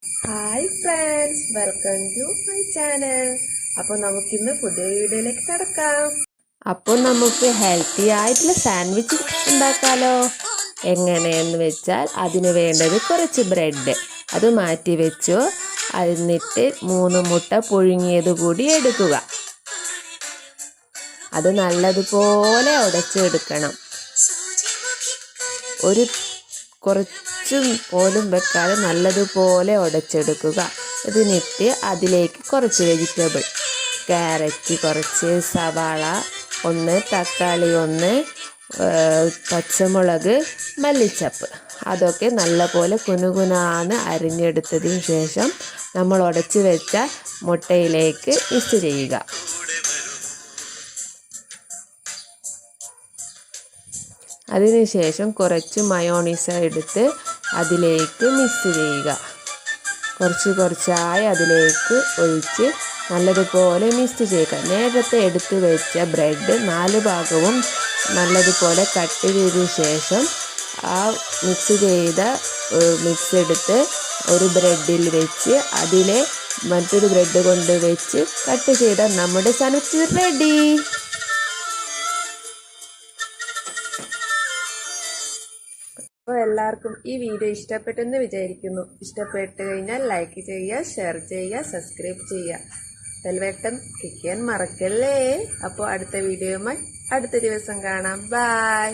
Hi friends, welcome to my channel. അപ്പോൾ നമുക്കിന്ന് പുതിയ വീഡിയോയിലേക്ക് കടക്കാം. അപ്പോൾ നമുക്ക് ഹെൽത്തി ആയിട്ടുള്ള സാൻഡ്വിച്ച് ഉണ്ടാക്കാലോ. എങ്ങനെയെന്ന് വെച്ചാൽ അതിന് വേണ്ടത് കുറച്ച് ബ്രെഡ്, അത് മാറ്റി വെച്ചോ. എന്നിട്ട് 3 മുട്ട പുഴുങ്ങിയത് കൂടി എടുക്കുക. അത് നല്ലതുപോലെ ഉടച്ചെടുക്കണം. കുറച്ചും പോലും വെക്കാതെ നല്ലതുപോലെ ഉടച്ചെടുക്കുക. എന്നിട്ട് അതിലേക്ക് കുറച്ച് വെജിറ്റബിൾ, ക്യാരറ്റ് കുറച്ച്, സവാള 1, തക്കാളി 1, പച്ചമുളക്, മല്ലിച്ചപ്പ്, അതൊക്കെ നല്ലപോലെ കുനുകുനാന്ന് അരിഞ്ഞെടുത്തതിന് ശേഷം നമ്മൾ ഉടച്ച് വെച്ച മുട്ടയിലേക്ക് മിക്സ് ചെയ്യുക. അതിനുശേഷം കുറച്ച് മയോണീസ് എടുത്ത് അതിലേക്ക് മിക്സ് ചെയ്യുക. കുറച്ചായി അതിലേക്ക് ഒഴിച്ച് നല്ലതുപോലെ മിക്സ് ചെയ്യുക. നേരത്തെ എടുത്ത് വെച്ച ബ്രെഡ് 4 ഭാഗവും നല്ലതുപോലെ കട്ട് ചെയ്തതിന് ശേഷം ആ മിക്സ് ചെയ്ത മിക്സ് എടുത്ത് ഒരു ബ്രെഡിൽ വെച്ച് അതിലെ മറ്റൊരു ബ്രെഡ് കൊണ്ട് വെച്ച് കട്ട് ചെയ്ത നമ്മുടെ സാൻഡ്വിച്ച് റെഡി. അപ്പോൾ എല്ലാവർക്കും ഈ വീഡിയോ ഇഷ്ടപ്പെട്ടെന്ന് വിചാരിക്കുന്നു. ഇഷ്ടപ്പെട്ട് കഴിഞ്ഞാൽ ലൈക്ക് ചെയ്യുക, ഷെയർ ചെയ്യുക, സബ്സ്ക്രൈബ് ചെയ്യുക, ബെൽ ബട്ടൺ ക്ലിക്ക് ചെയ്യാൻ മറക്കല്ലേ. അപ്പോൾ അടുത്ത വീഡിയോയുമായി അടുത്ത ദിവസം കാണാം. ബൈ.